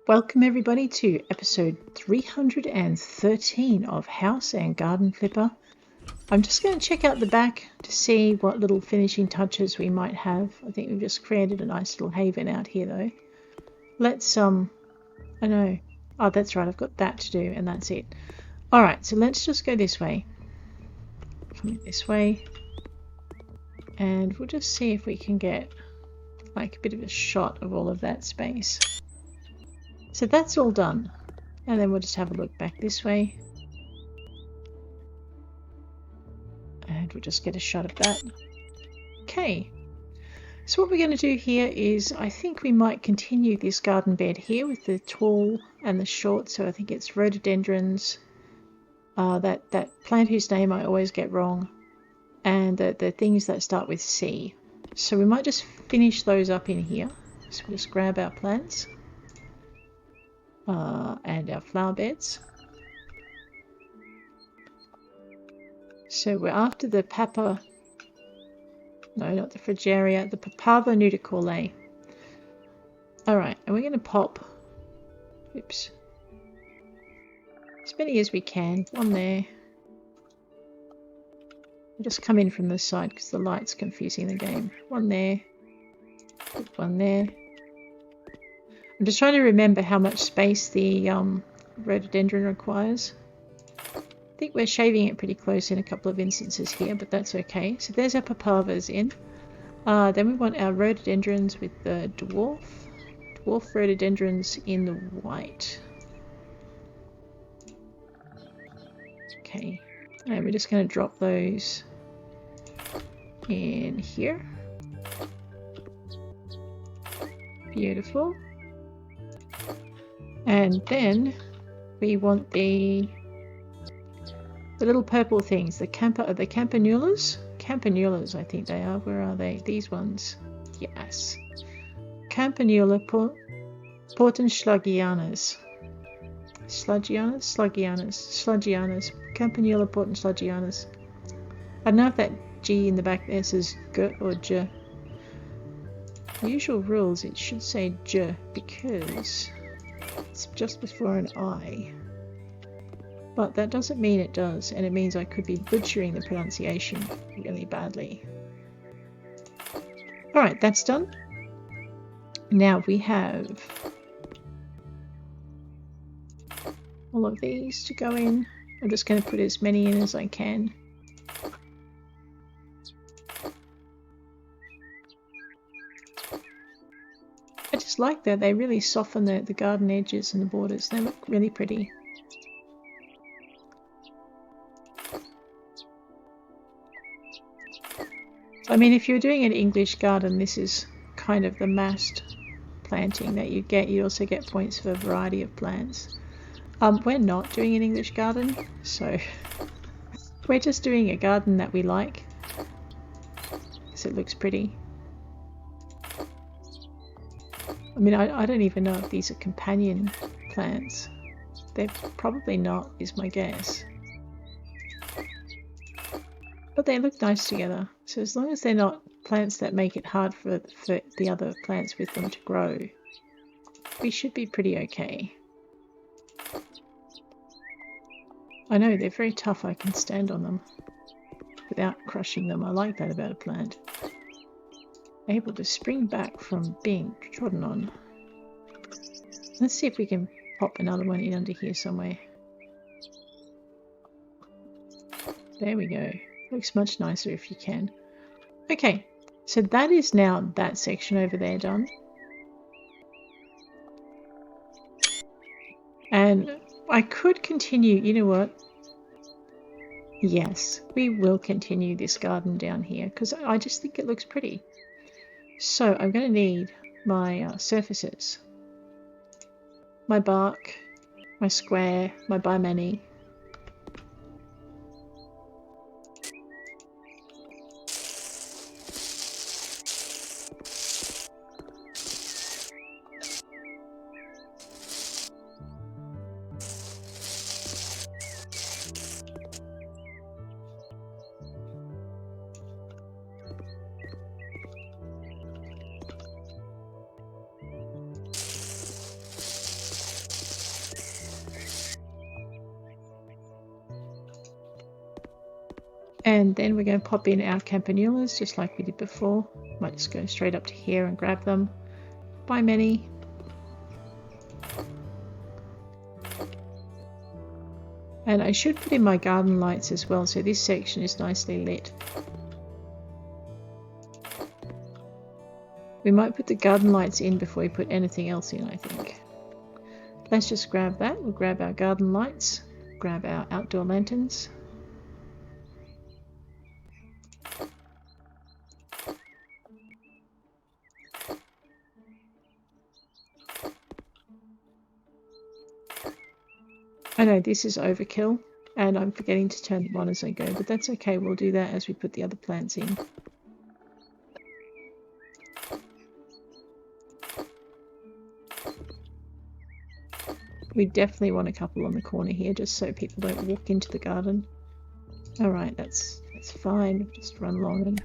Welcome everybody to episode 313 of House and Garden Flipper. I'm just going to check out the back to see what little finishing touches we might have. I think we've just created a nice little haven out here though. Let's I know. Oh, that's right, I've got that to do and that's it. Alright, so let's just go this way. Come this way. And we'll just see if we can get like a bit of a shot of all of that space. So that's all done. And then we'll just have a look back this way. And we'll just get a shot of that. Okay. So what we're going to do here is, I think we might continue this garden bed here with the tall and the short. So I think it's rhododendrons. That plant whose name I always get wrong. And the things that start with C. So we might just finish those up in here. So we'll just grab our plants. And our flower beds. So we're after the not the Frigeria, the Papaver Nudicolae. Alright, and we're going to pop, oops, as many as we can. One there. We'll just come in from the side because the light's confusing the game. One there. One there. I'm just trying to remember how much space the rhododendron requires. I think we're shaving it pretty close in a couple of instances here, but that's okay. So there's our papavers in. Then we want our rhododendrons with the dwarf rhododendrons in the white. Okay, and we're just going to drop those in here. Beautiful. And then we want the little purple things, the campanulas? Campanulas, I think they are. Where are they? These ones. Yes. Campanula portenschlagianas. Sludgianas. Campanula portenschlagianas. I don't know if that G in the back there says G or J. The usual rules, it should say J because it's just before an I. But that doesn't mean it does, and it means I could be butchering the pronunciation really badly. Alright, that's done. Now we have all of these to go in. I'm just going to put as many in as I can. I just like that. They really soften the garden edges and the borders. They look really pretty. I mean, if you're doing an English garden, this is kind of the massed planting that you get. You also get points for a variety of plants. We're not doing an English garden, so we're just doing a garden that we like because it looks pretty. I mean, I don't even know if these are companion plants. They're probably not, is my guess. But they look nice together. So as long as they're not plants that make it hard for the other plants with them to grow, we should be pretty okay. I know, they're very tough. I can stand on them without crushing them. I like that about a plant. Able to spring back from being trodden on. Let's see if we can pop another one in under here somewhere. There we go. Looks much nicer if you can. Okay, so that is now that section over there done. And I could continue, you know what? Yes, we will continue this garden down here because I just think it looks pretty. So I'm going to need my surfaces. My bark, my square, my bimany. And then we're going to pop in our campanulas just like we did before. Might just go straight up to here and grab them. Buy many. And I should put in my garden lights as well, so this section is nicely lit. We might put the garden lights in before we put anything else in, I think. Let's just grab that. We'll grab our garden lights, grab our outdoor lanterns. I know this is overkill and I'm forgetting to turn them on as I go, but that's okay. We'll do that as we put the other plants in. We definitely want a couple on the corner here just so people don't walk into the garden. Alright, that's fine. Just run along and...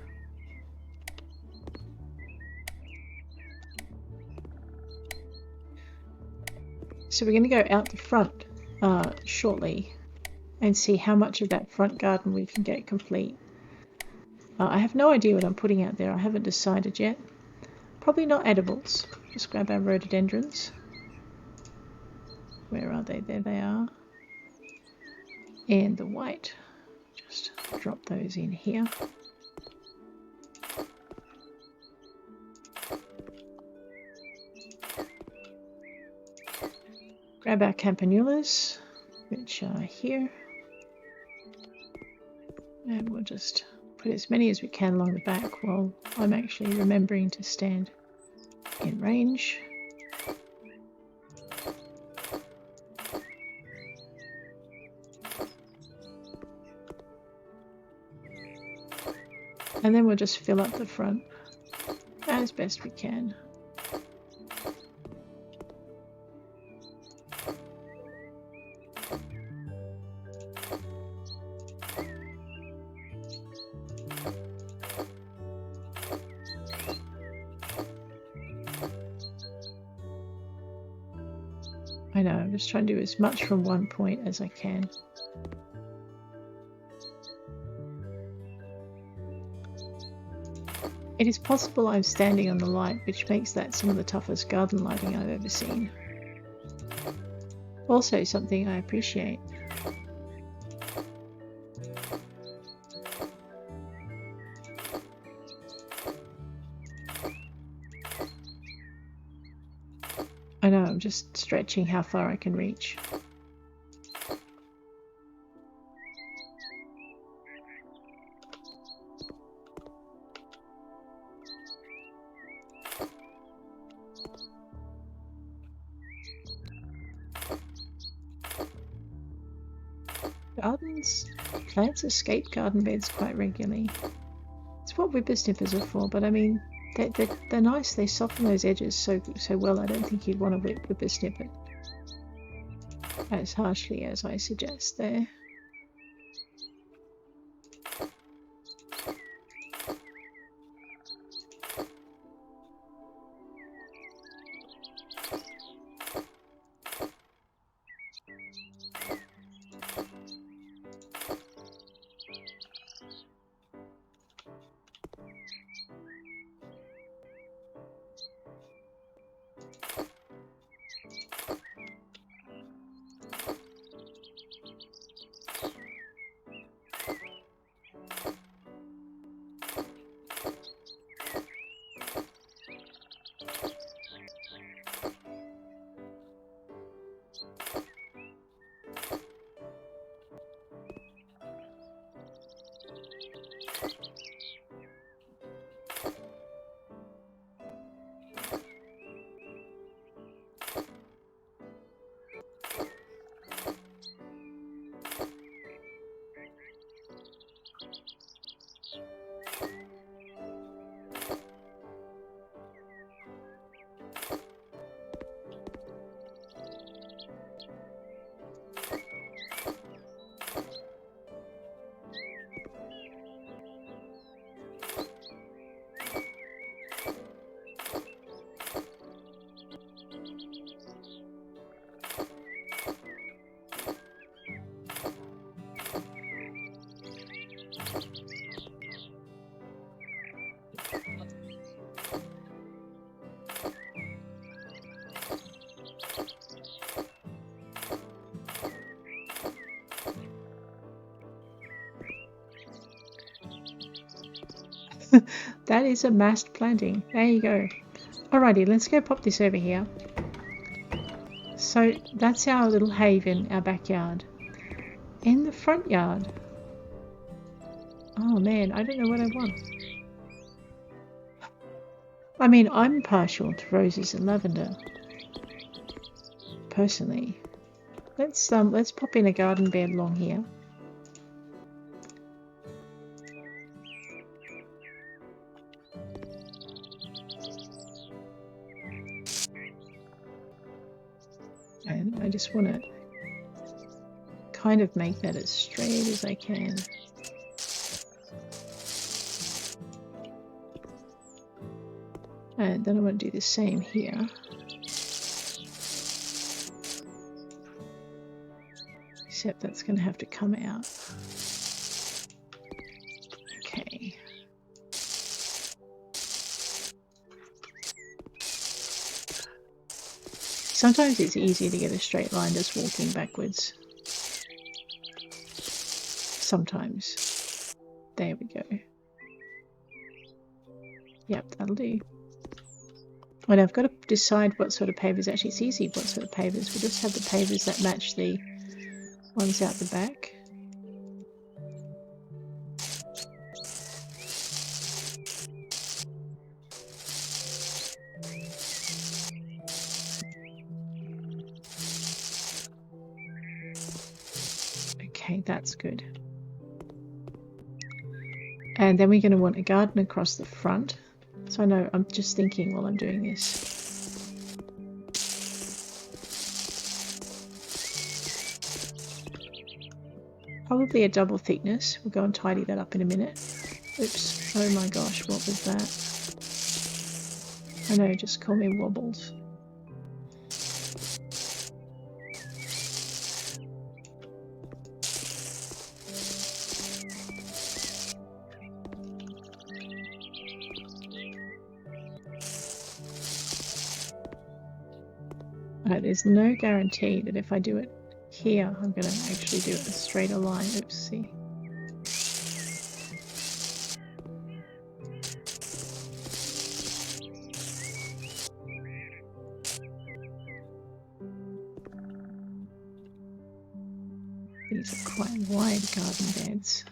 So we're going to go out the front shortly and see how much of that front garden we can get complete. I have no idea what I'm putting out there. I haven't decided yet. Probably not edibles. Just grab our rhododendrons. Where are they? There they are. And the white. Just drop those in here. Grab our campanulas, which are here. And we'll just put as many as we can along the back while I'm actually remembering to stand in range. And then we'll just fill up the front as best we can. I know, I'm just trying to do as much from one point as I can. It is possible I'm standing on the light, which makes that some of the toughest garden lighting I've ever seen. Also something I appreciate. I know, I'm just stretching how far I can reach. Plants escape garden beds quite regularly. It's what whippersnippers are for, but I mean, they're nice. They soften those edges so well. I don't think you'd want to whippersnip it as harshly as I suggest there. That is a massed planting. There you go. Alrighty, let's go pop this over here. So that's our little haven, our backyard. In the front yard. Oh man, I don't know what I want. I mean, I'm partial to roses and lavender. Personally. Let's pop in a garden bed along here. And I just want to kind of make that as straight as I can. And then I want to do the same here. Except that's going to have to come out. Okay. Sometimes it's easier to get a straight line just walking backwards. Sometimes. There we go. Yep, that'll do. And I've got to decide what sort of pavers. Actually, it's easy what sort of pavers. We'll just have the pavers that match the ones out the back. Okay, that's good. And then we're going to want a garden across the front. So I know, I'm just thinking while I'm doing this. Probably a double thickness. We'll go and tidy that up in a minute. Oops. Oh my gosh, what was that? I know, just call me Wobbles. There's no guarantee that if I do it here, I'm going to actually do it a straighter line. Oopsie. These are quite wide garden beds.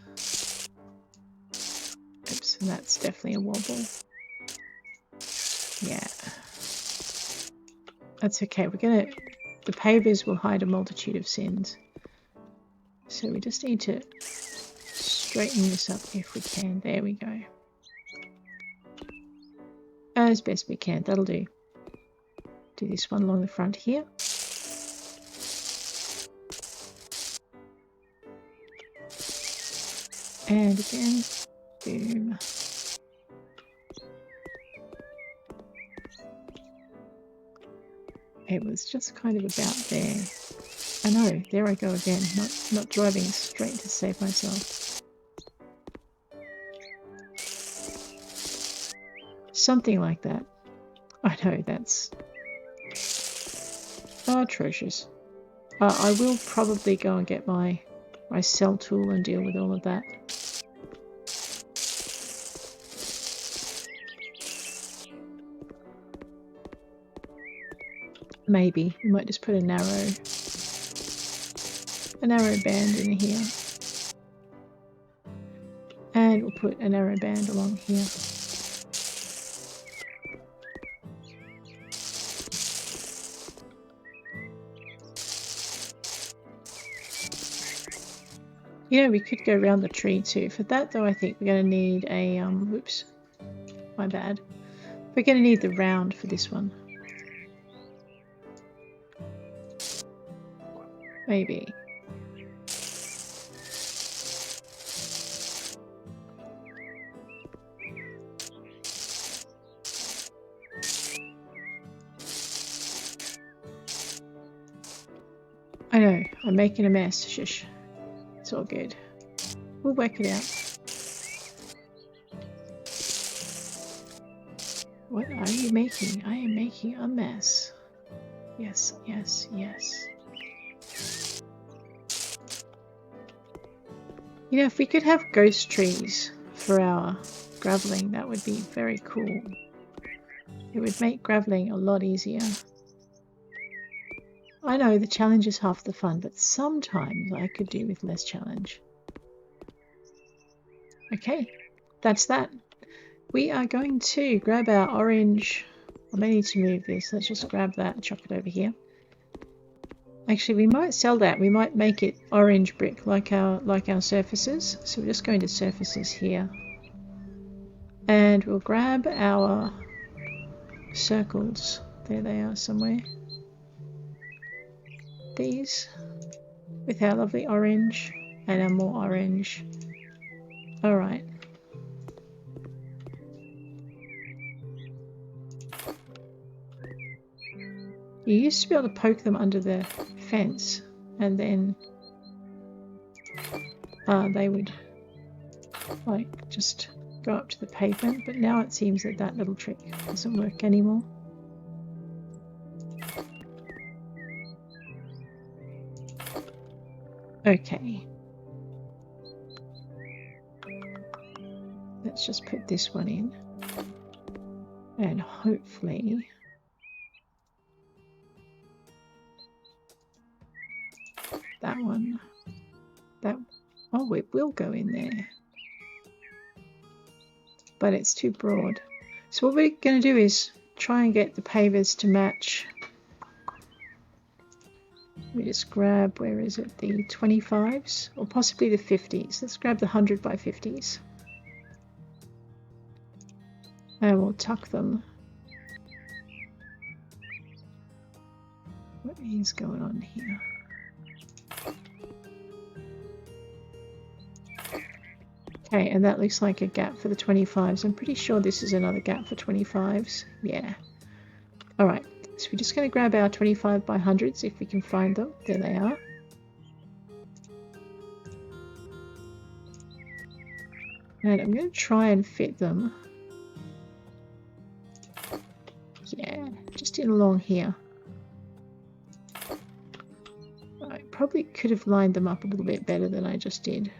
Oops, and that's definitely a wobble. Yeah. That's okay, the pavers will hide a multitude of sins. So we just need to straighten this up if we can. There we go. As best we can, that'll do. Do this one along the front here. And again, boom. It was just kind of about there. I know, there I go again, not driving straight to save myself. Something like that. I know, that's atrocious. I will probably go and get my cell tool and deal with all of that. Maybe we might just put a narrow band in here, and we'll put a narrow band along here. You know, we could go around the tree too. For that though, I think we're going to need a whoops, my bad. We're going to need the round for this one. Maybe. I know, I'm making a mess. Shush. It's all good. We'll work it out. What are you making? I am making a mess. Yes, yes, yes. You know, if we could have ghost trees for our graveling. That would be very cool. It would make graveling a lot easier. I know the challenge is half the fun, but sometimes I could do with less challenge. Okay, that's that. We are going to grab our orange. I may need to move this. Let's just grab that and chuck it over here. Actually, we might sell that. We might make it orange brick like our surfaces. So we're just going to surfaces here. And we'll grab our circles. There they are somewhere. These with our lovely orange and our more orange. Alright. You used to be able to poke them under the fence and then they would like just go up to the pavement, but now it seems that that little trick doesn't work anymore. Okay. Let's just put this one in and hopefully that one, oh, it will go in there, but it's too broad. So what we're going to do is try and get the pavers to match. We just grab, where is it, the 25s or possibly the 50s. Let's grab the 100 by 50s and we'll tuck them. What is going on here? Okay, and that looks like a gap for the 25s. I'm pretty sure this is another gap for 25s. Yeah. Alright, so we're just going to grab our 25 by 100s if we can find them. There they are. And I'm going to try and fit them. Yeah, just in along here. I probably could have lined them up a little bit better than I just did.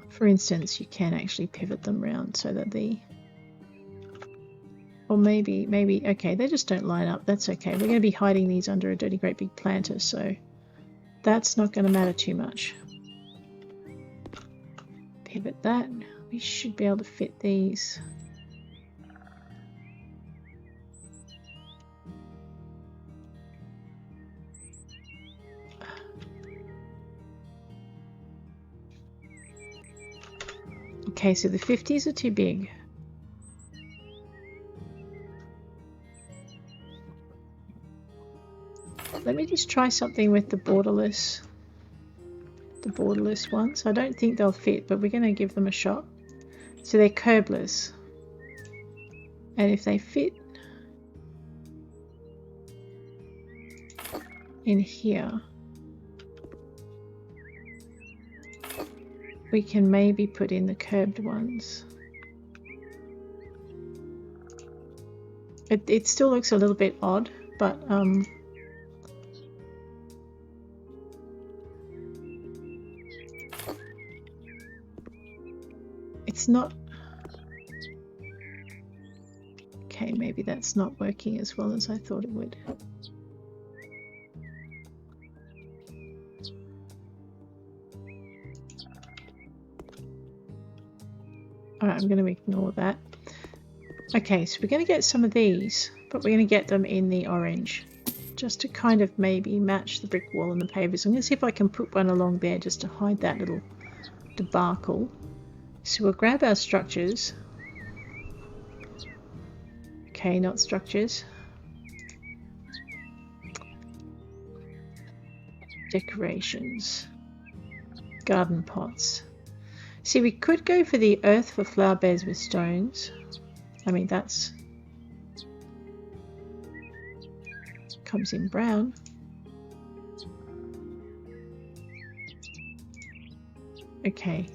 For instance, you can actually pivot them round so that or maybe, okay, they just don't line up. That's okay. We're going to be hiding these under a dirty great big planter, so that's not going to matter too much. Pivot that. We should be able to fit these. Okay, so the 50s are too big. Let me just try something with the borderless ones. I don't think they'll fit, but we're going to give them a shot. So they're curbless. And if they fit in here, we can maybe put in the curbed ones. It still looks a little bit odd, but it's not. Okay, maybe that's not working as well as I thought it would. Alright, I'm going to ignore that. Okay, so we're going to get some of these, but we're going to get them in the orange, just to kind of maybe match the brick wall and the pavers. I'm going to see if I can put one along there just to hide that little debacle. So we'll grab our structures. Okay, not structures. Decorations. Garden pots. See, we could go for the earth for flower beds with stones. I mean, that's comes in brown. Okay.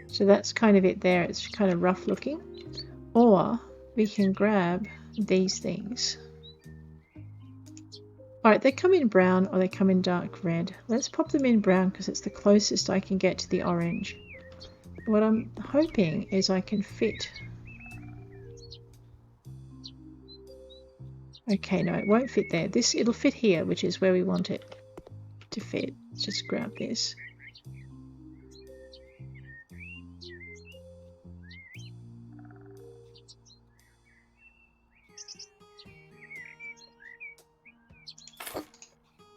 So that's kind of it there. It's kind of rough looking. Or we can grab these things. Alright, they come in brown or they come in dark red. Let's pop them in brown because it's the closest I can get to the orange. What I'm hoping is I can fit... Okay, no, it won't fit there. It'll fit here, which is where we want it to fit. Let's just grab this.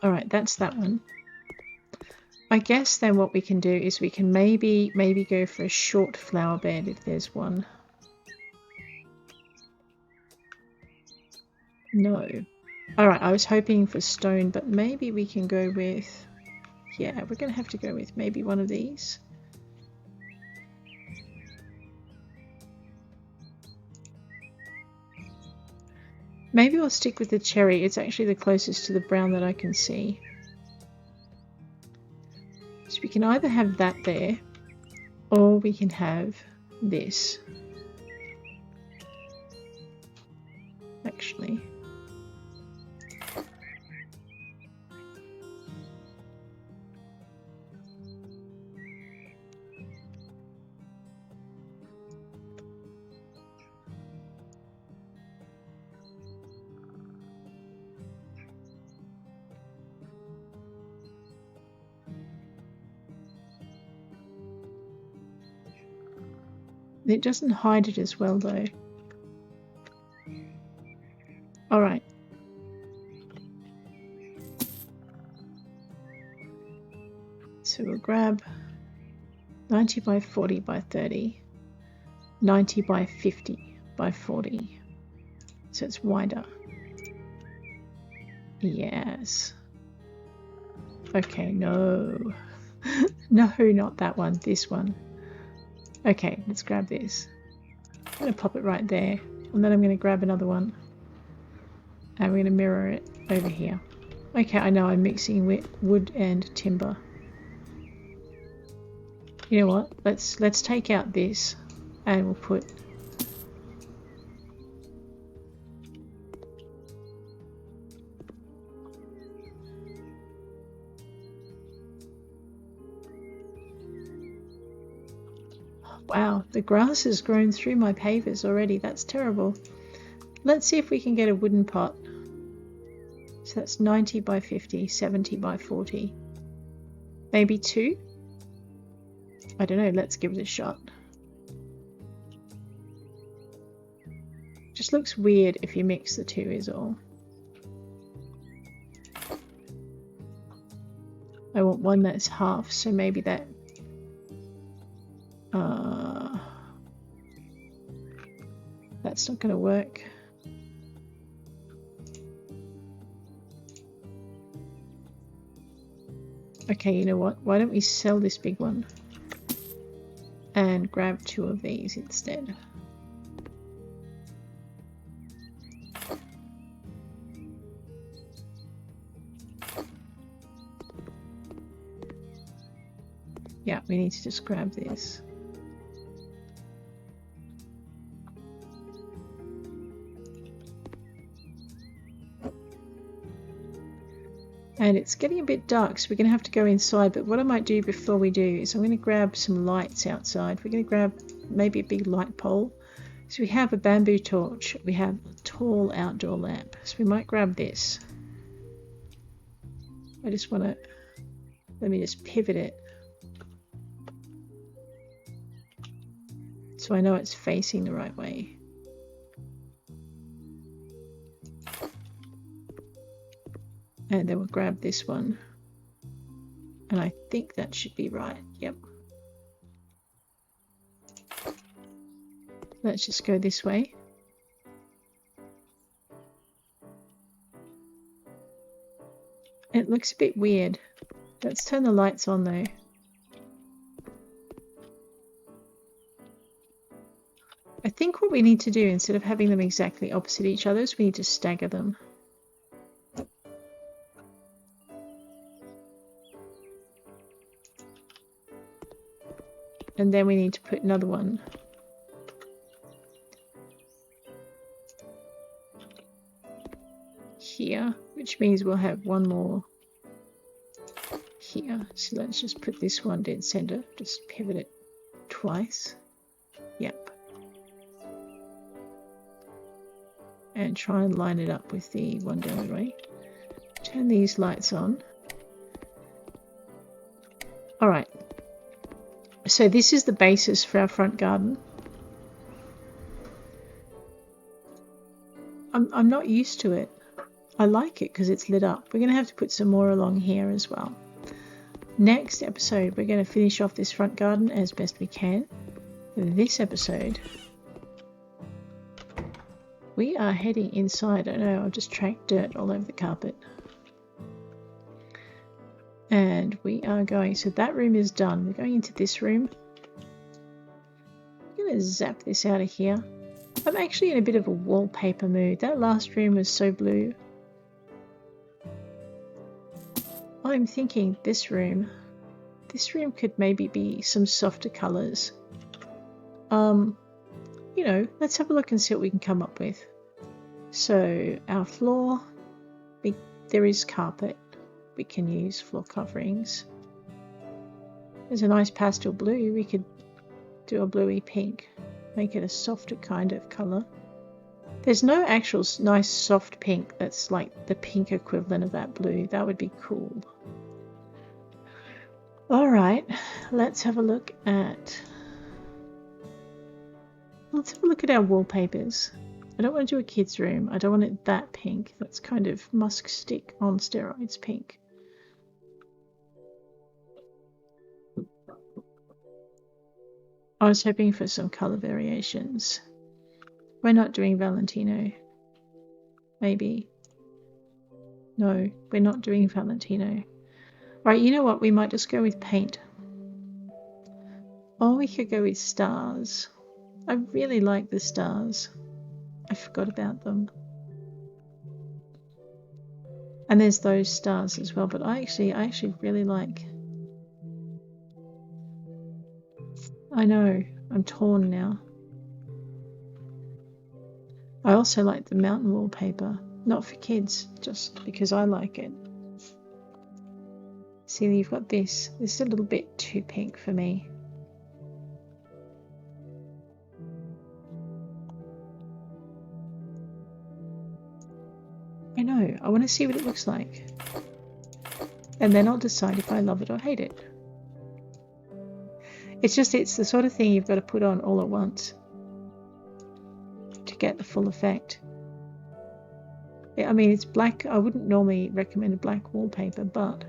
Alright, that's that one. I guess then what we can do is we can maybe go for a short flower bed if there's one. No. Alright, I was hoping for stone, but maybe we can go with... Yeah, we're going to have to go with maybe one of these. Maybe I'll stick with the cherry. It's actually the closest to the brown that I can see. So we can either have that there, or we can have this. Actually. It doesn't hide it as well though. Alright. So we'll grab 90 by 40 by 30, 90 by 50 by 40. So it's wider. Yes. Okay, no. No, not that one, this one. Okay, let's grab this. I'm going to pop it right there, and then I'm going to grab another one, and we're going to mirror it over here. Okay, I know I'm mixing with wood and timber. You know what? Let's take out this, and we'll put... Wow, the grass has grown through my pavers already. That's terrible. Let's see if we can get a wooden pot. So that's 90 by 50, 70 by 40. Maybe 2? I don't know, let's give it a shot. Just looks weird if you mix the two is all. I want one that's half, so maybe that... that's not going to work. Okay, you know what? Why don't we sell this big one and grab 2 of these instead? Yeah, we need to just grab this. And it's getting a bit dark, so we're going to have to go inside. But what I might do before we do is I'm going to grab some lights outside. We're going to grab maybe a big light pole. So we have a bamboo torch. We have a tall outdoor lamp. So we might grab this. I just want to... Let me just pivot it. So I know it's facing the right way. And then we'll grab this one. And I think that should be right. Yep. Let's just go this way. It looks a bit weird. Let's turn the lights on though. I think what we need to do, instead of having them exactly opposite each other, is we need to stagger them. And then we need to put another one here, which which means we'll have one more here. So let's just put this one dead center, just pivot it twice. Yep. And try and line it up with the one down the way. Turn these lights on. Alright. So this is the basis for our front garden. I'm not used to it. I like it because it's lit up. We're going to have to put some more along here as well. Next episode, we're going to finish off this front garden as best we can. This episode, we are heading inside. I know, I've just tracked dirt all over the carpet. And we are going, so that room is done. We're going into this room. I'm going to zap this out of here. I'm actually in a bit of a wallpaper mood. That last room was so blue. I'm thinking this room could maybe be some softer colours. You know, let's have a look and see what we can come up with. So our floor, there is carpet. We can use floor coverings. There's a nice pastel blue. We could do a bluey pink. Make it a softer kind of colour. There's no actual nice soft pink that's like the pink equivalent of that blue. That would be cool. Alright, let's have a look at our wallpapers. I don't want to do a kid's room. I don't want it that pink. That's kind of musk stick on steroids pink. I was hoping for some colour variations. We're not doing Valentino. Maybe. No, we're not doing Valentino. Right, you know what? We might just go with paint. Or we could go with stars. I really like the stars. I forgot about them. And there's those stars as well, but I actually really like... I know, I'm torn now. I also like the mountain wallpaper. Not for kids, just because I like it. See, you've got this. This is a little bit too pink for me. I know, I want to see what it looks like. And then I'll decide if I love it or hate it. It's the sort of thing you've got to put on all at once to get the full effect. I mean, it's black. I wouldn't normally recommend a black wallpaper, but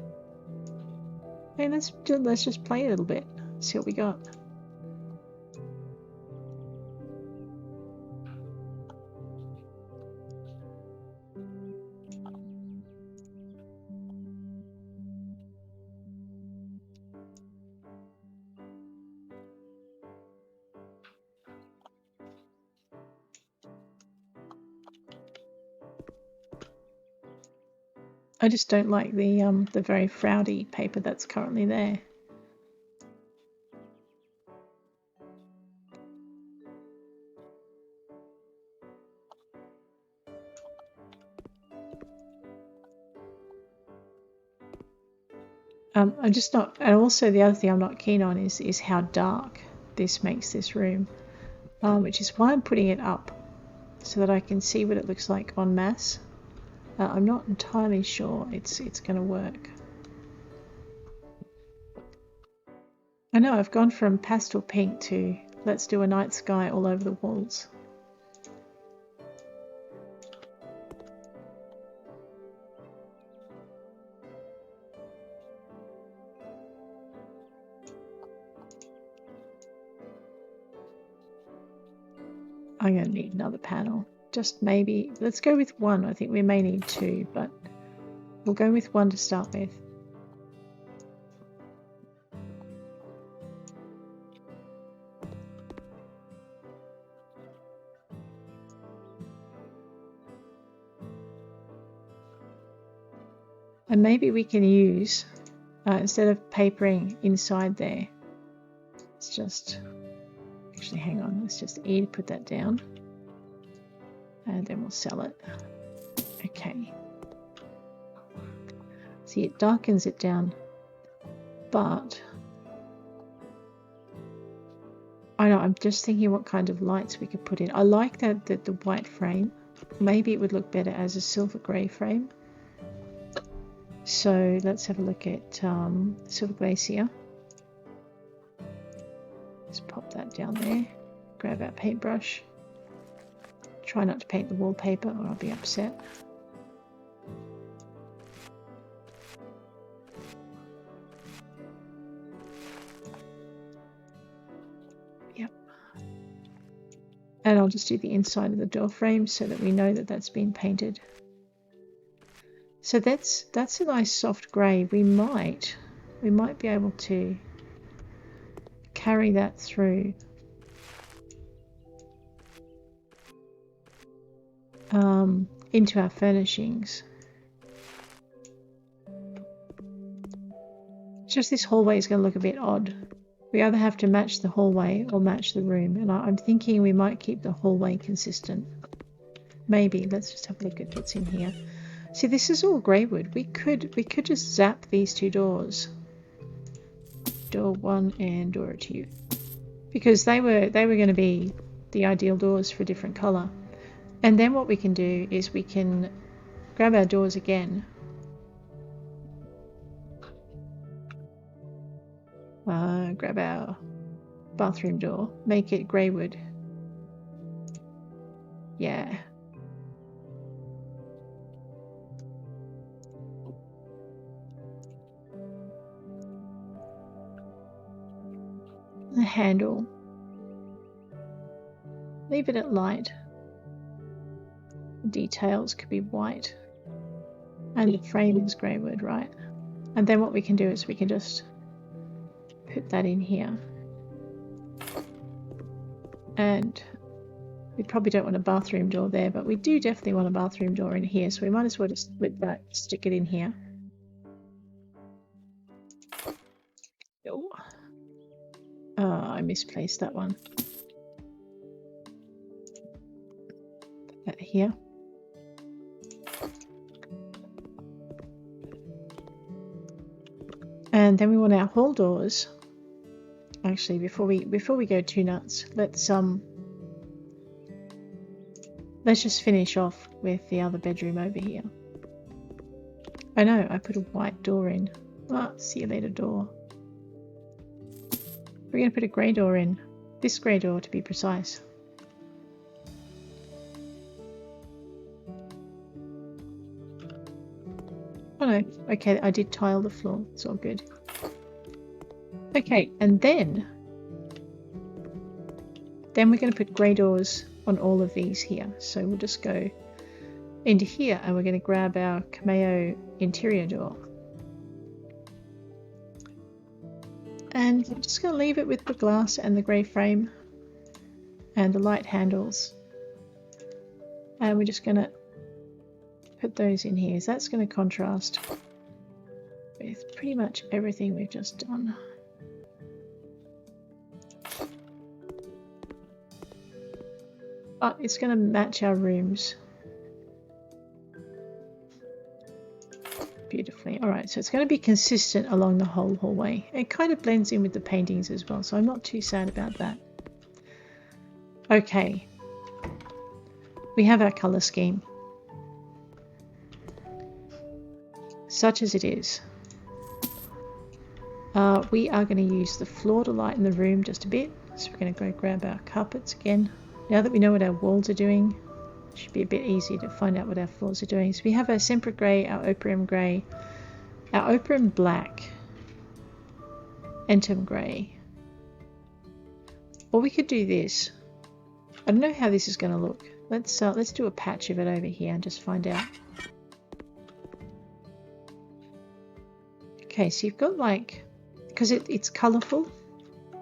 hey, let's just play a little bit, see what we got. I just don't like the very frowdy paper that's currently there. I'm just not, and also the other thing I'm not keen on is how dark this makes this room, which is why I'm putting it up so that I can see what it looks like en masse. I'm not entirely sure it's going to work. I know I've gone from pastel pink to let's do a night sky all over the walls. I'm going to need another panel. Just maybe, let's go with one. I think we may need two, but we'll go with one to start with. And maybe we can use, instead of papering inside there, let's just, actually hang on, let's just put that down. And then we'll sell it. Okay. See, it darkens it down, but I know, I'm just thinking what kind of lights we could put in. I like that the white frame. Maybe it would look better as a silver grey frame. So let's have a look at Silver Glacier. Just pop that down there. Grab our paintbrush. Try not to paint the wallpaper or I'll be upset. Yep. And I'll just do the inside of the door frame so that we know that that's been painted. So that's a nice soft grey. We might be able to carry that through into our furnishings. Just this hallway is going to look a bit odd. We either have to match the hallway or match the room, and I'm thinking we might keep the hallway consistent. Maybe. Let's just have a look at what's in here. See, this is all grey wood. We could just zap these two doors. Door 1 and door 2. Because they were going to be the ideal doors for a different colour. And then what we can do is we can grab our doors again. Grab our bathroom door. Make it grey wood. Yeah. The handle. Leave it at light. The details could be white. And the frame is grey wood, right? And then what we can do is we can just put that in here. And we probably don't want a bathroom door there, but we do definitely want a bathroom door in here, so we might as well just split that, stick it in here. Oh, I misplaced that one. Put that here. And then we want our hall doors. Actually, before we go too nuts, let's just finish off with the other bedroom over here. I know, I put a white door in. Ah, see you later door. We're going to put a grey door in. This grey door to be precise. Oh no, okay, I did tile the floor. It's all good. Okay, and then we're going to put grey doors on all of these here. So we'll just go into here and we're going to grab our Cameo interior door. And I'm just going to leave it with the glass and the grey frame and the light handles. And we're just going to put those in here. So that's going to contrast with pretty much everything we've just done. But it's going to match our rooms beautifully. Alright, so it's going to be consistent along the whole hallway. It kind of blends in with the paintings as well, so I'm not too sad about that. Okay, we have our colour scheme. Such as it is. We are going to use the floor to lighten the room just a bit. So we're going to go grab our carpets again. Now that we know what our walls are doing, it should be a bit easier to find out what our floors are doing. So we have our Sempre Grey, our Opium Grey, our Opium Black, Entum Grey. Or we could do this. I don't know how this is going to look. Let's do a patch of it over here and just find out. Okay, so you've got like, because it's colourful,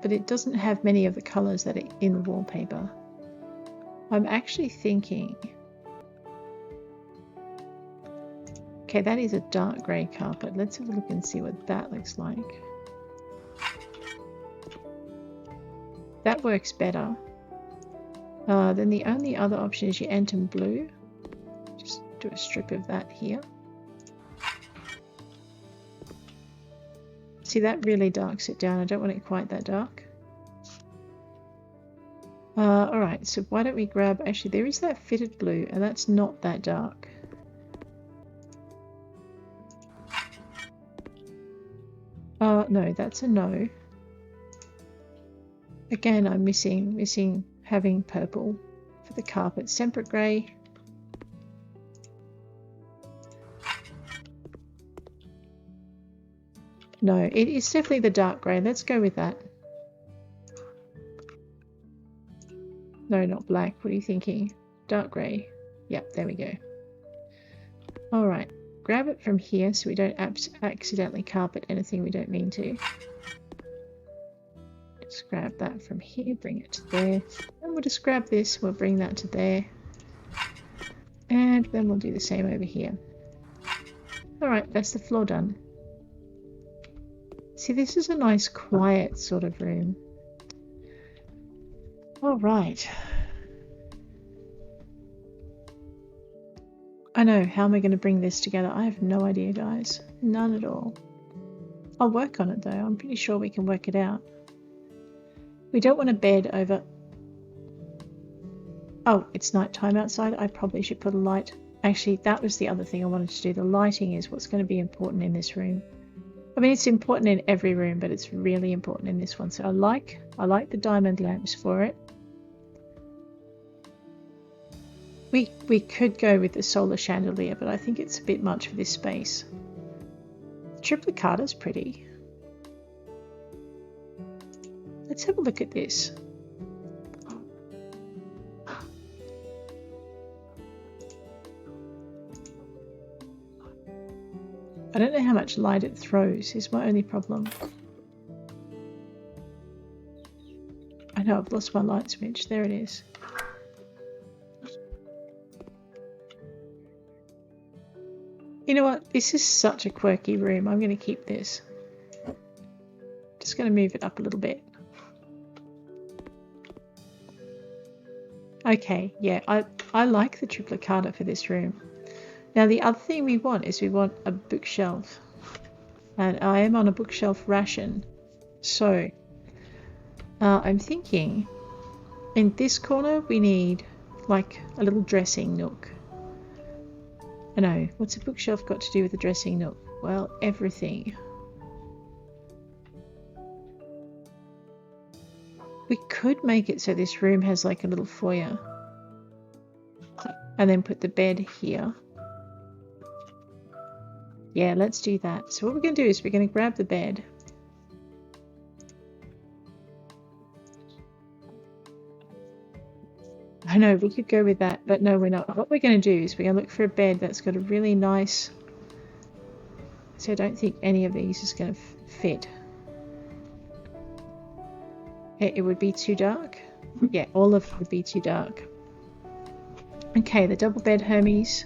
but it doesn't have many of the colours that are in the wallpaper. I'm actually thinking, okay, that is a dark grey carpet. Let's have a look and see what that looks like. That works better. Then the only other option is your Entum Blue. Just do a strip of that here. See, that really darks it down. I don't want it quite that dark. Alright, so why don't we grab... Actually, there is that fitted blue, and that's not that dark. No, that's a no. Again, I'm missing having purple for the carpet. Separate grey. No, it is definitely the dark grey. Let's go with that. No, not black. What are you thinking? Dark grey. Yep, there we go. Alright, grab it from here so we don't accidentally carpet anything we don't mean to. Just grab that from here, bring it to there. And we'll just grab this, we'll bring that to there. And then we'll do the same over here. Alright, that's the floor done. See, this is a nice quiet sort of room. Alright. I know, how am I going to bring this together? I have no idea, guys. None at all. I'll work on it though, I'm pretty sure we can work it out. We don't want a bed over... Oh, it's nighttime outside. I probably should put a light. Actually, that was the other thing I wanted to do. The lighting is what's going to be important in this room. I mean, it's important in every room, but it's really important in this one. So I like the diamond lamps for it. We could go with the solar chandelier, but I think it's a bit much for this space. Triplicata's pretty. Let's have a look at this. I don't know how much light it throws, is my only problem. I know, I've lost my light switch. There it is. You know what? This is such a quirky room. I'm going to keep this. Just going to move it up a little bit. Okay, yeah, I like the triplicata for this room. Now the other thing we want is we want a bookshelf. And I am on a bookshelf ration. So, I'm thinking in this corner we need like a little dressing nook. I know, what's a bookshelf got to do with the dressing nook? Well, everything. We could make it so this room has like a little foyer. And then put the bed here. Yeah, let's do that. So what we're going to do is we're going to grab the bed. I know, we could go with that, but no, we're not. What we're going to do is we're going to look for a bed that's got a really nice... So I don't think any of these is going to fit. It would be too dark. Yeah, all of it would be too dark. Okay, the double bed Hermes.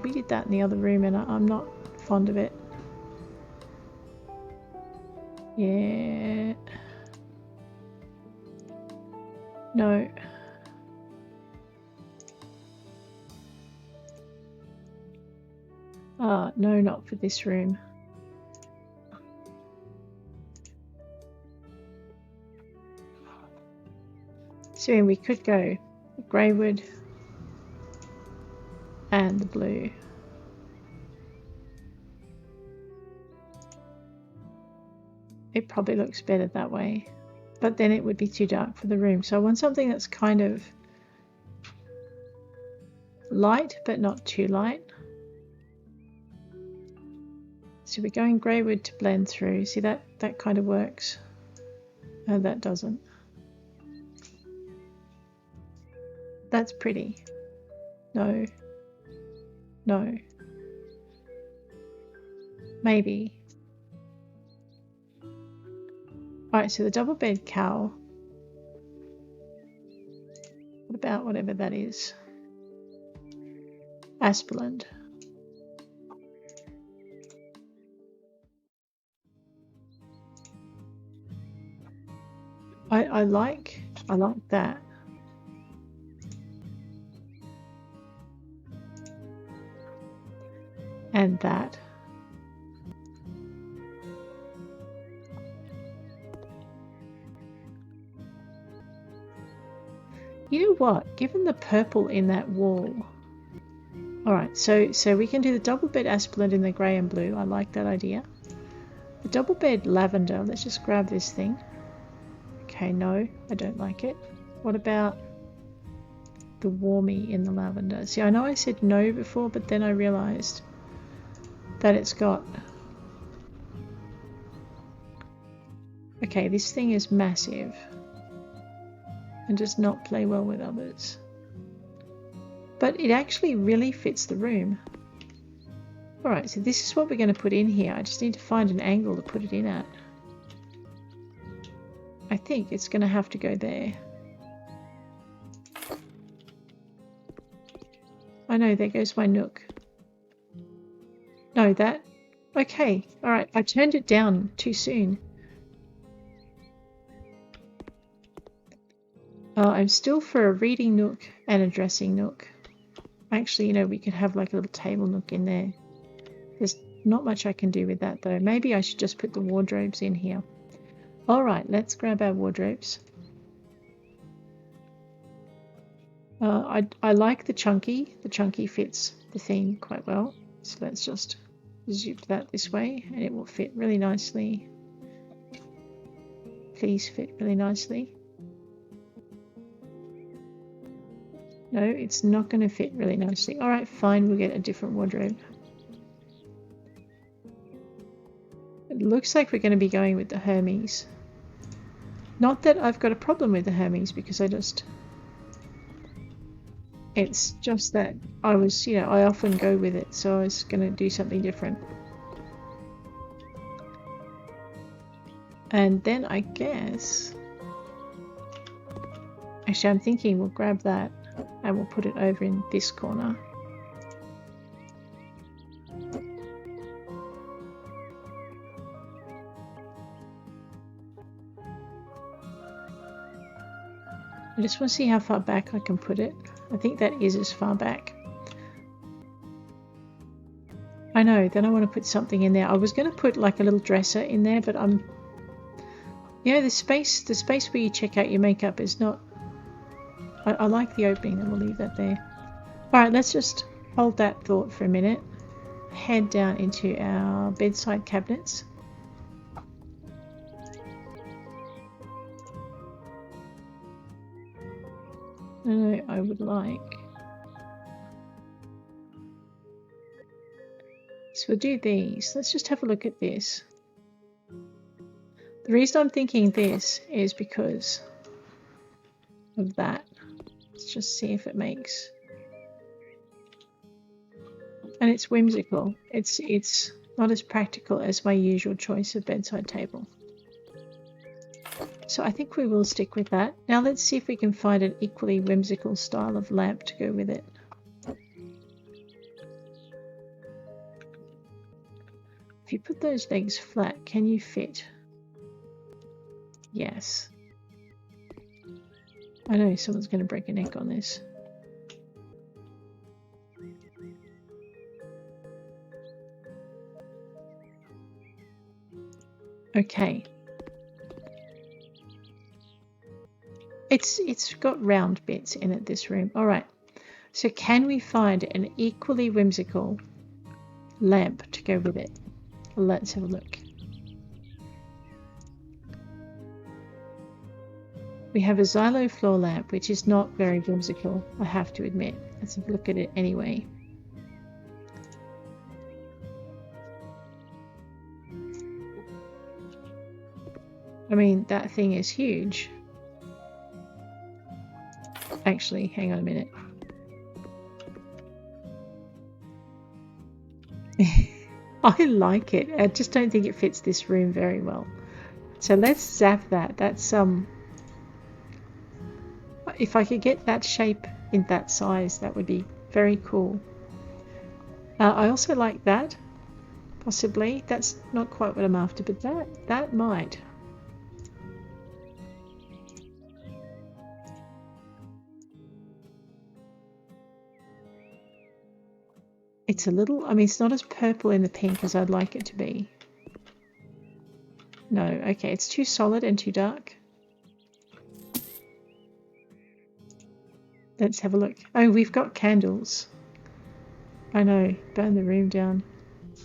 We did that in the other room and I'm not fond of it. Yeah. No. No, not for this room. So we could go grey wood and the blue. It probably looks better that way, but then it would be too dark for the room. So I want something that's kind of light, but not too light. So we're going grey wood to blend through. See, that kind of works. No, that doesn't. That's pretty. No. No. Maybe. Alright, so the double bed cowl. What about whatever that is? Aspirant. I like that. And that. You know what? Given the purple in that wall. Alright, so we can do the double bed Aspelin in the grey and blue. I like that idea. The double bed lavender. Let's just grab this thing. Okay, no, I don't like it. What about the warmy in the lavender? See, I know I said no before, but then I realised that it's got... Okay, this thing is massive and does not play well with others. But it actually really fits the room. Alright, so this is what we're going to put in here. I just need to find an angle to put it in at. I think it's going to have to go there. I know, there goes my nook. No, that... Okay, alright, I turned it down too soon. I'm still for a reading nook and a dressing nook. Actually, you know, we could have like a little table nook in there. There's not much I can do with that though. Maybe I should just put the wardrobes in here. Alright, let's grab our wardrobes. I like the chunky. The chunky fits the theme quite well. So let's just zip that this way and it will fit really nicely. Please fit really nicely. No, it's not going to fit really nicely. Alright, fine, we'll get a different wardrobe. It looks like we're going to be going with the Hermes. Not that I've got a problem with the Hermes, because it's just that I was, you know, I often go with it, so I was going to do something different. And then I guess... Actually, I'm thinking we'll grab that and we'll put it over in this corner. I just want to see how far back I can put it. I think that is as far back. I know, then I want to put something in there. I was going to put like a little dresser in there, but I'm... You know, the space where you check out your makeup is not... I like the opening, and we'll leave that there. Alright, let's just hold that thought for a minute. Head down into our bedside cabinets. No, I would like... So we'll do these. Let's just have a look at this. The reason I'm thinking this is because of that. Let's just see if it makes... And it's whimsical. It's not as practical as my usual choice of bedside table. So I think we will stick with that. Now let's see if we can find an equally whimsical style of lamp to go with it. If you put those legs flat, can you fit? Yes. I know someone's going to break a neck on this. Okay. It's got round bits in it, this room. Alright. So can we find an equally whimsical lamp to go with it? Let's have a look. We have a Xylo floor lamp, which is not very whimsical, I have to admit. Let's have a look at it anyway. I mean, that thing is huge. Actually, hang on a minute. I like it. I just don't think it fits this room very well. So let's zap that. That's if I could get that shape in that size, that would be very cool. I also like that, possibly. That's not quite what I'm after, but that might. It's a little, I mean, it's not as purple in the pink as I'd like it to be. No, okay, it's too solid and too dark. Let's have a look. Oh, we've got candles. I know, burn the room down.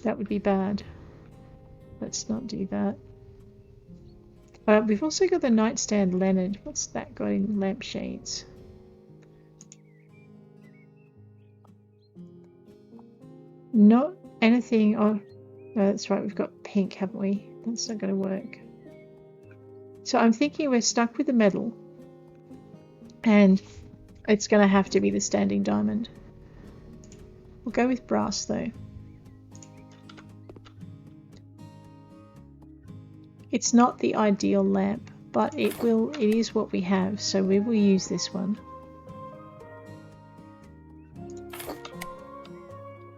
That would be bad. Let's not do that. We've also got the nightstand Leonard. What's that got in lampshades? Not anything. Oh, no, that's right. We've got pink, haven't we? That's not going to work. So I'm thinking we're stuck with the metal. And it's going to have to be the standing diamond. We'll go with brass though. It's not the ideal lamp, but it is what we have, so we will use this one.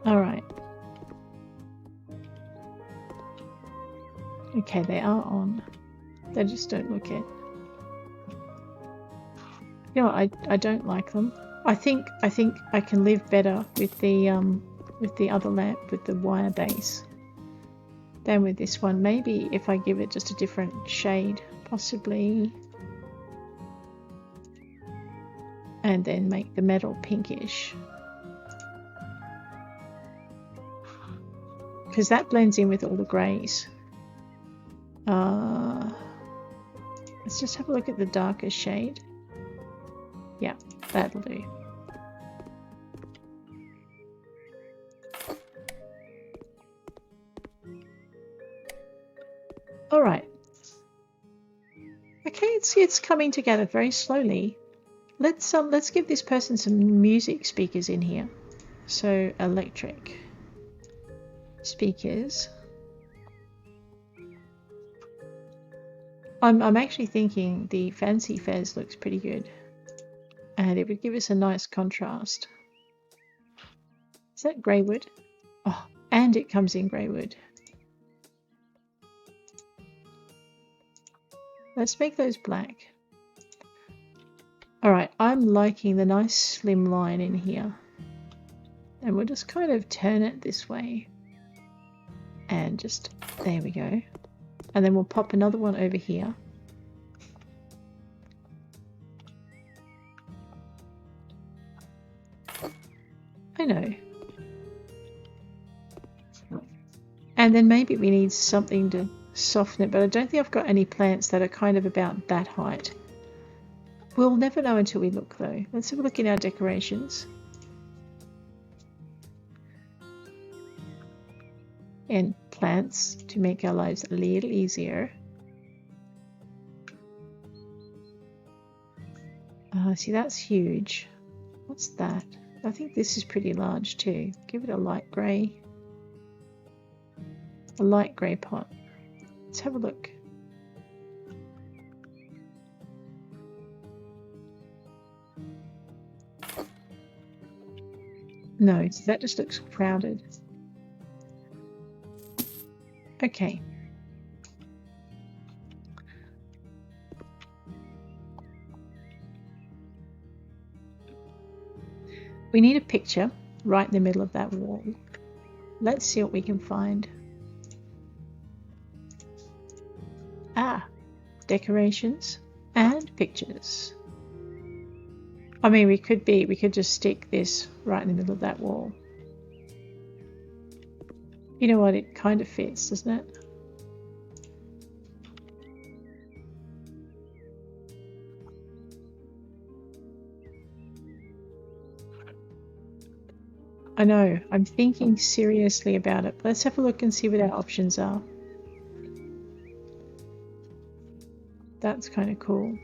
Alright. Okay, they are on. They just don't look it. You know what, I don't like them. I think I can live better with the other lamp with the wire base than with this one. Maybe if I give it just a different shade, possibly, and then make the metal pinkish, because that blends in with all the greys. Let's just have a look at the darker shade. Yeah, that'll do. All right. Okay, it's coming together very slowly. Let's give this person some music speakers in here. So electric speakers. I'm actually thinking the Fancy Fez looks pretty good, and it would give us a nice contrast. Is that greywood? Oh, and it comes in greywood. Let's make those black. Alright, I'm liking the nice slim line in here. And we'll just kind of turn it this way. And just, there we go. And then we'll pop another one over here. I know. And then maybe we need something to soften it, but I don't think I've got any plants that are kind of about that height. We'll never know until we look though. Let's have a look in our decorations. And plants to make our lives a little easier. See, that's huge. What's that? I think this is pretty large too. Give it a light grey. A light grey pot. Let's have a look. No, that just looks crowded. Okay. We need a picture right in the middle of that wall. Let's see what we can find. Ah, decorations and pictures. I mean, we could just stick this right in the middle of that wall. You know what? It kind of fits, doesn't it? I know, I'm thinking seriously about it. Let's have a look and see what our options are. That's kind of cool.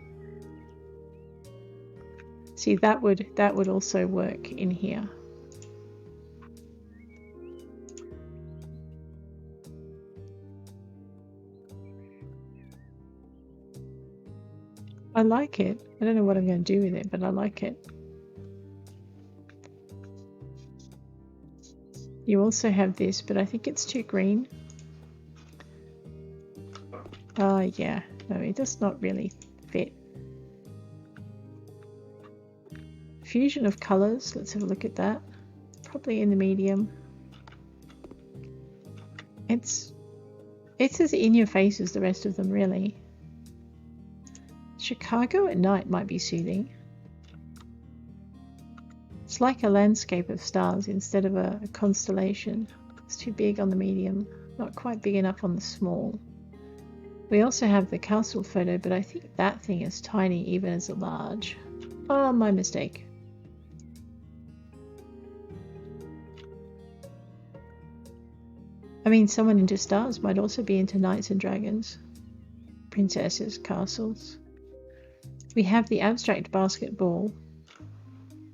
See, that would also work in here. I like it. I don't know what I'm going to do with it, but I like it. You also have this, but I think it's too green. Yeah. No, it does not really fit. Fusion of colours. Let's have a look at that. Probably in the medium. It's as in your face as the rest of them, really. Chicago at night might be soothing. It's like a landscape of stars instead of a constellation. It's too big on the medium, not quite big enough on the small. We also have the castle photo, but I think that thing is tiny even as a large. Oh, my mistake. I mean, someone into stars might also be into knights and dragons, princesses, castles. We have the abstract basketball,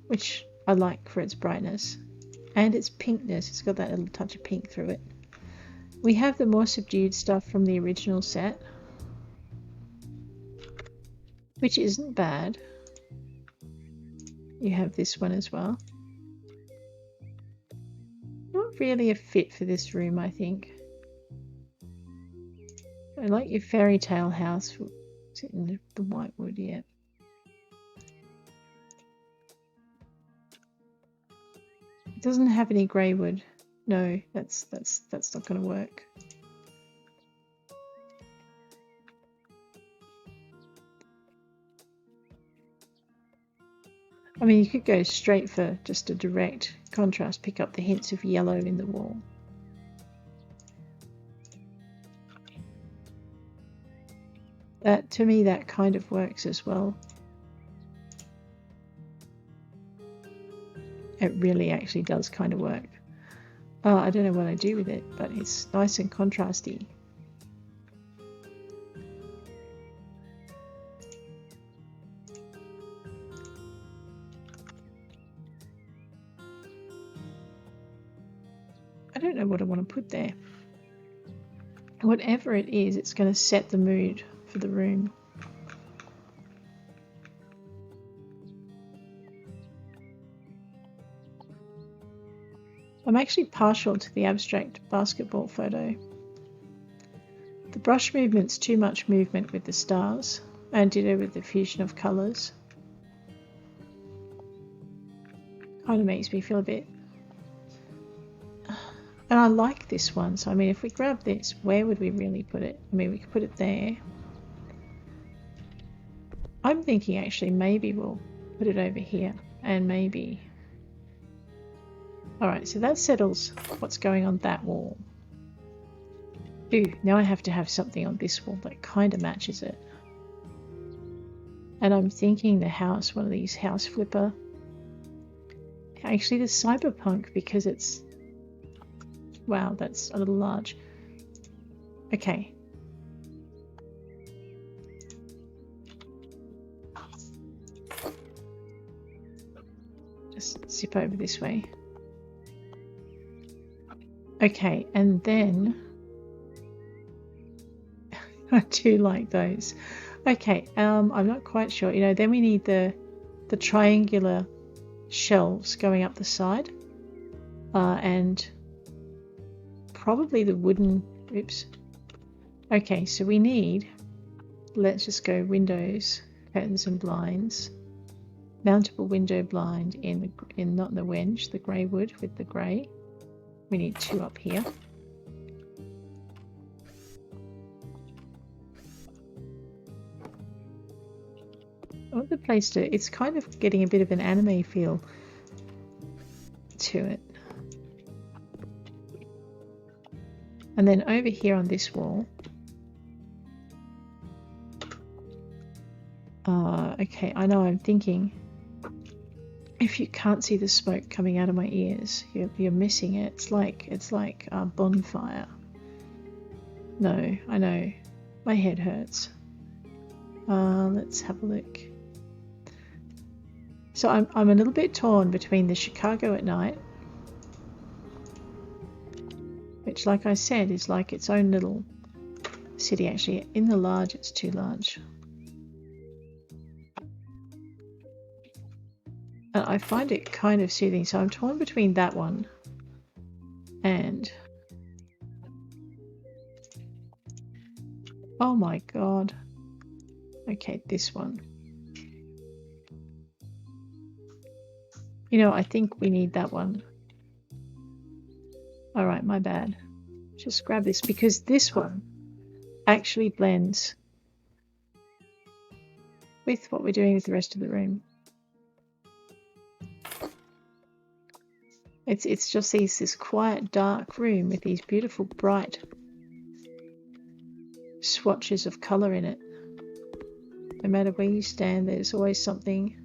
which I like for its brightness and its pinkness. It's got that little touch of pink through it. We have the more subdued stuff from the original set, which isn't bad. You have this one as well. Not really a fit for this room, I think. I like your fairy tale house. Is it in the white wood yet? It doesn't have any grey wood. No, that's not going to work. I mean, you could go straight for just a direct contrast, pick up the hints of yellow in the wall. That, to me, that kind of works as well. It really actually does kind of work. I don't know what I do with it, but it's nice and contrasty. I don't know what I want to put there. Whatever it is, it's going to set the mood for the room. I'm actually partial to the abstract basketball photo. The brush movement's too much movement with the stars, and ditto with the fusion of colours. Kind of makes me feel a bit... And I like this one, so I mean, if we grab this, where would we really put it? I mean, we could put it there. I'm thinking actually maybe we'll put it over here, and maybe... Alright, so that settles what's going on that wall. Ooh, now I have to have something on this wall that kind of matches it. And I'm thinking the house, one of these house flipper. Actually the Cyberpunk, because it's... Wow, that's a little large. Okay. Just zip over this way. Okay, and then I do like those. Okay, I'm not quite sure. You know, then we need the triangular shelves going up the side, and probably the wooden. Oops. Okay, so we need. Let's just go windows, curtains, and blinds. Mountable window blind in not the wedge, the grey wood with the grey. We need 2 up here. I want the place to... It's kind of getting a bit of an anime feel to it. And then over here on this wall... okay, I know I'm thinking... If you can't see the smoke coming out of my ears, you're missing it. It's like a bonfire. No, I know. My head hurts. Let's have a look. So I'm a little bit torn between the Chicago at night, which, like I said, is like its own little city. Actually, in the large, it's too large. And I find it kind of soothing, so I'm torn between that one and... Oh my god. Okay, this one. You know, I think we need that one. Alright, my bad. Just grab this, because this one actually blends with what we're doing with the rest of the room. It's just this quiet dark room with these beautiful bright swatches of colour in it. No matter where you stand, there's always something.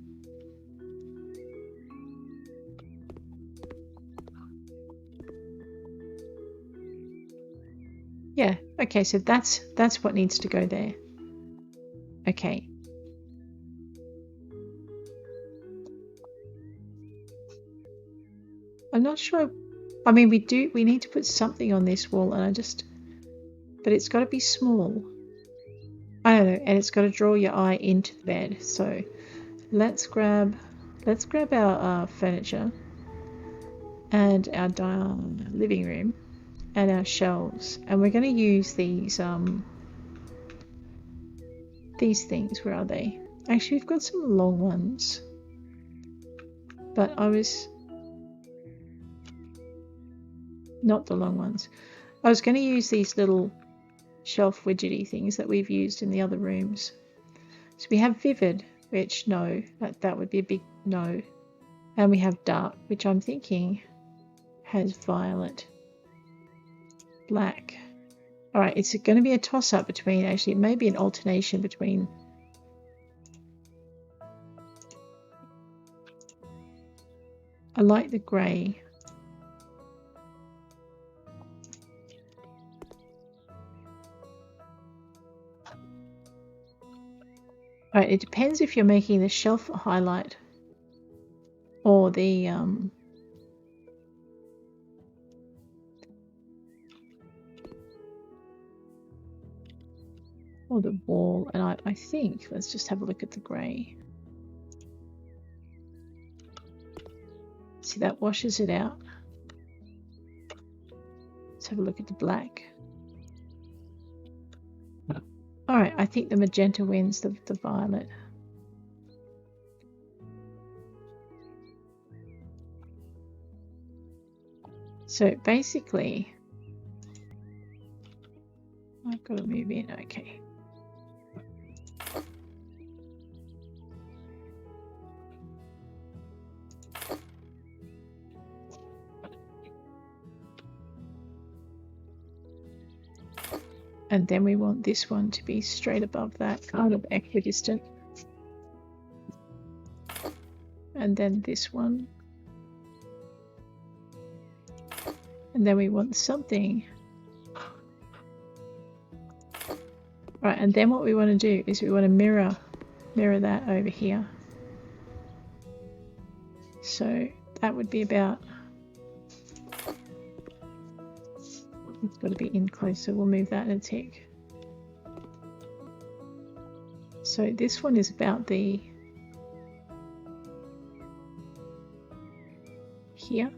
Yeah, okay, so that's what needs to go there. Okay. I'm not sure. I mean, we need to put something on this wall, and but it's got to be small. I don't know, and it's got to draw your eye into the bed. So let's grab our furniture and our living room and our shelves, and we're going to use these things. Where are they? Actually, we've got some long ones, but not the long ones. I was going to use these little shelf widgety things that we've used in the other rooms. So we have vivid, which no, that would be a big no. And we have dark, which I'm thinking has violet, black. All right, it's going to be a toss-up between, actually, it may be an alternation between I like the grey. All right, it depends if you're making the shelf highlight or the wall. And I think, let's just have a look at the grey. See, that washes it out. Let's have a look at the black. All right, I think the magenta wins the violet. So basically, I've got to move in, okay. And then we want this one to be straight above that, kind of equidistant. And then this one. And then we want something. Right, and then what we want to do is we want to mirror that over here. So that would be about, it's got to be in closer. We'll move that in a tick. So this one is about the here,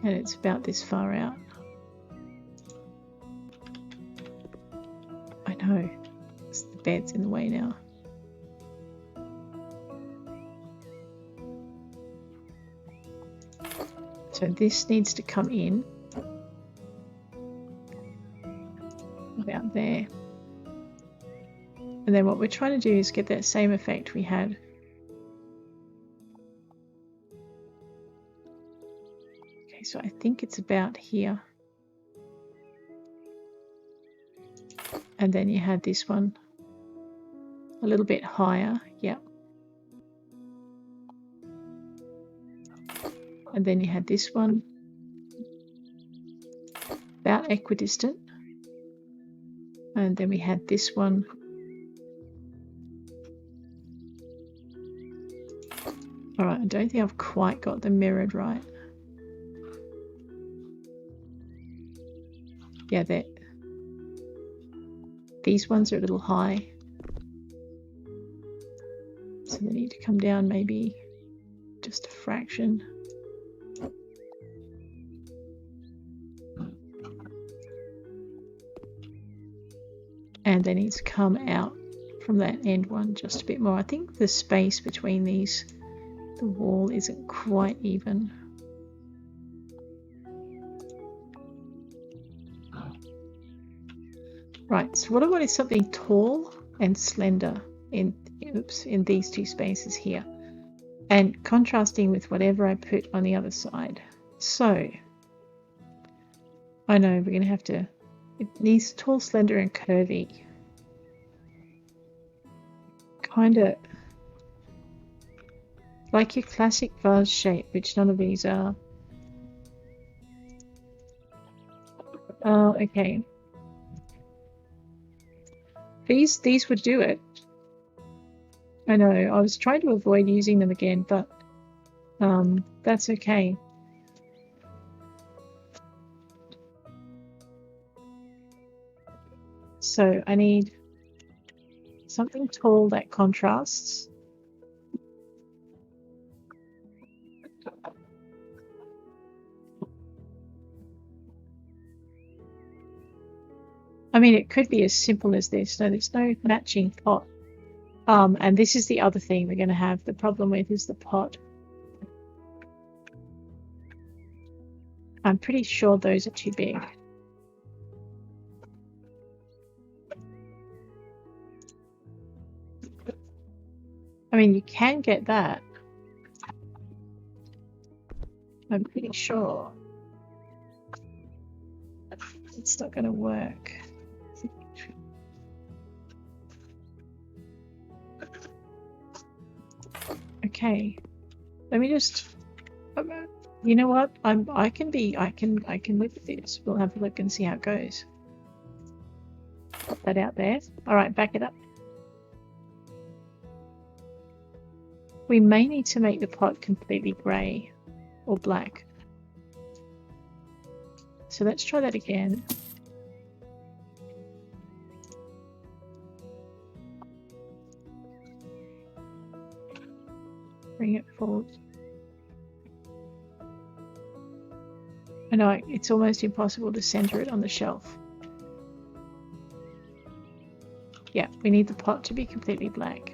and it's about this far out. I know, the bed's in the way now. So this needs to come in about there. And then what we're trying to do is get that same effect we had. Okay, so I think it's about here. And then you had this one a little bit higher, yep. And then you had this one about equidistant. And then we had this one all right, I don't think I've quite got them mirrored right. Yeah, these ones are a little high. So they need to come down maybe just a fraction. And they need to come out from that end one just a bit more. I think the space between these, the wall isn't quite even. Right, so what I want is something tall and slender in these two spaces here, and contrasting with whatever I put on the other side. So, I know we're going to have to... It needs tall, slender, and curvy. Kind of like your classic vase shape, which none of these are. Oh, okay. These would do it. I know, I was trying to avoid using them again, but that's okay. So I need something tall that contrasts. I mean, it could be as simple as this. No, there's no matching pot. And this is the other thing we're going to have the problem with is the pot. I'm pretty sure those are too big. I mean, you can get that. I'm pretty sure. It's not going to work. Okay. Let me just... You know what? I can live with this. We'll have a look and see how it goes. Put that out there. Alright, back it up. We may need to make the pot completely grey or black. So let's try that again. Bring it forward. I know, it's almost impossible to center it on the shelf. Yeah, we need the pot to be completely black.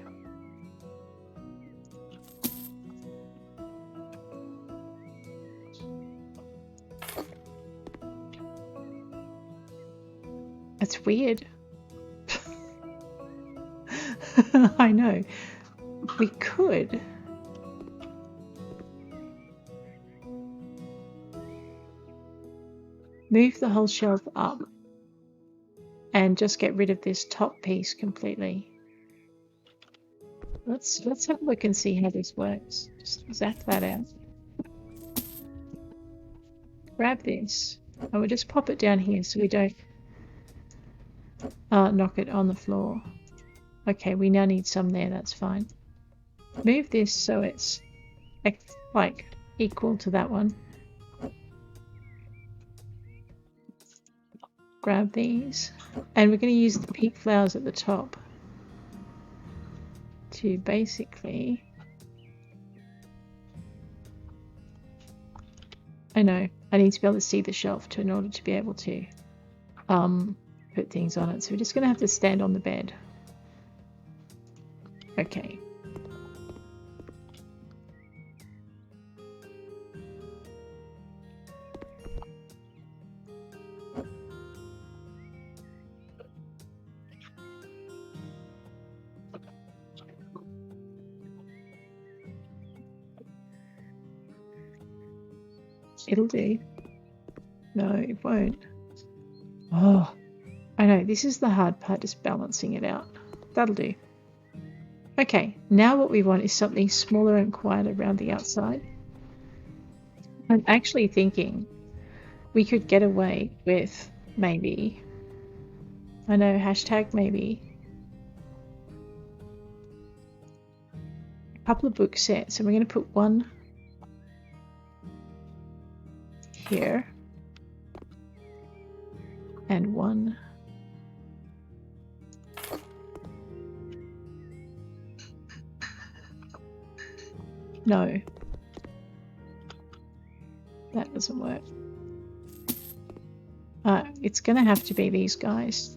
That's weird. I know. We could. Move the whole shelf up and just get rid of this top piece completely. Let's have a look and see how this works. Just zap that out. Grab this and we'll just pop it down here so we don't knock it on the floor. Okay, we now need some there, that's fine. Move this so it's like equal to that one. Grab these and we're going to use the pink flowers at the top to basically... I know, I need to be able to see the shelf in order to be able to put things on it. So we're just going to have to stand on the bed. Okay. It'll do. No, it won't. Oh, I know. This is the hard part, just balancing it out. That'll do. Okay, now what we want is something smaller and quieter around the outside. I'm actually thinking we could get away with maybe, I know, hashtag maybe, a couple of book sets. And we're going to put one here and one no, that doesn't work. It's gonna have to be these guys.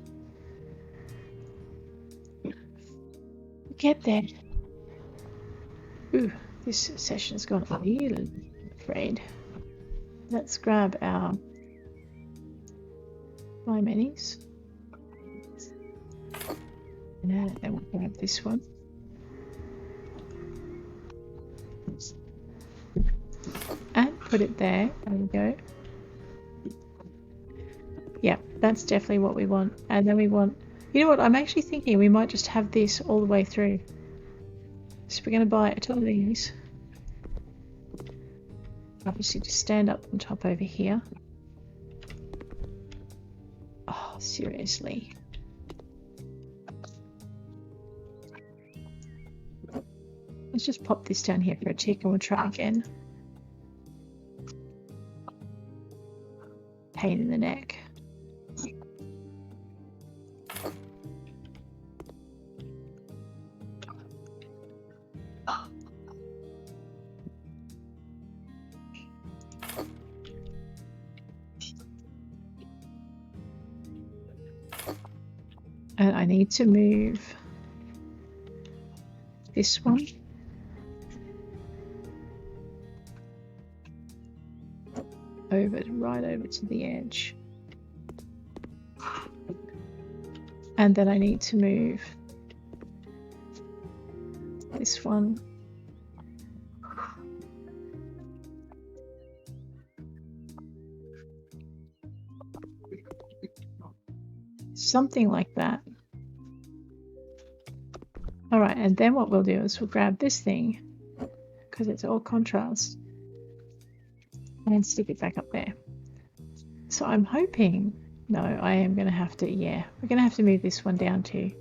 Get there. Ooh, this session's gone a little, I'm afraid. Let's grab our my minis. And then we'll grab this one. And put it there. There we go. Yeah, that's definitely what we want. And then we want, you know what, I'm actually thinking we might just have this all the way through. So we're going to buy a ton of these. Obviously just stand up on top over here. Oh, seriously. Let's just pop this down here for a tick and we'll try again. Pain in the neck. And I need to move this one. Right over to the edge. And then I need to move this one something like that. All right, and then what we'll do is we'll grab this thing because it's all contrast and stick it back up there. So I'm hoping, no, I am going to have to, yeah, we're going to have to move this one down too.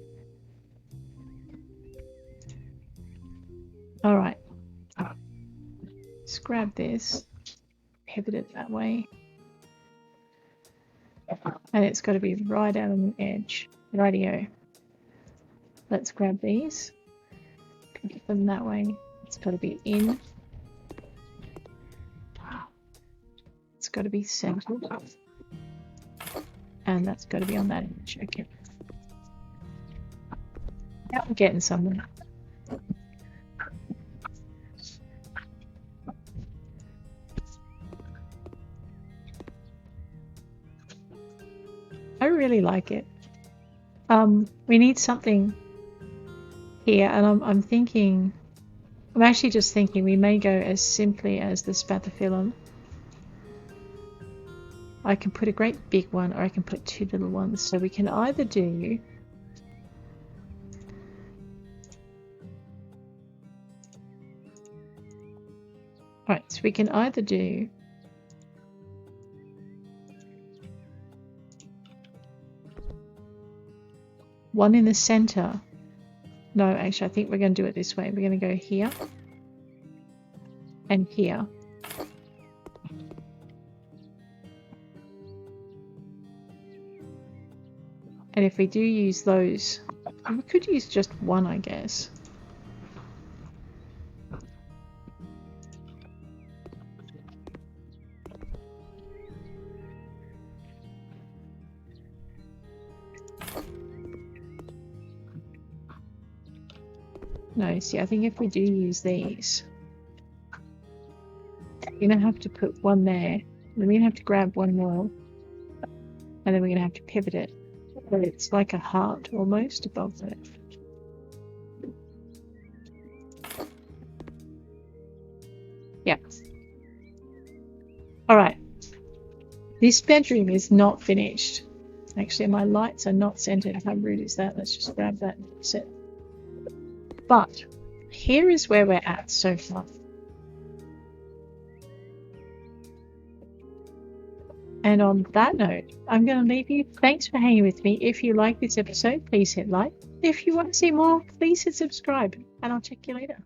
All right, let's grab this, pivot it that way. And it's got to be right out on the edge. Radio. Let's grab these, pivot them that way. It's got to be in. It's got to be centered. And that's got to be on that edge. Okay. Now we're getting somewhere. I really like it. We need something here, and I'm thinking, I'm actually just thinking we may go as simply as the spathiphyllum. I can put a great big one, or I can put two little ones. So we can either do so we can either do one in the center. No, actually, I think we're going to do it this way. We're going to go here and here. And if we do use those, we could use just one, I guess. No, see, I think if we do use these, we're going to have to put one there. Then we're going to have to grab one more. And then we're going to have to pivot it. But it's like a heart almost above it. Yeah. Alright. This bedroom is not finished. Actually, my lights are not centered. How rude is that? Let's just grab that and fix it. But here is where we're at so far. And on that note, I'm going to leave you. Thanks for hanging with me. If you like this episode, please hit like. If you want to see more, please hit subscribe. And I'll check you later.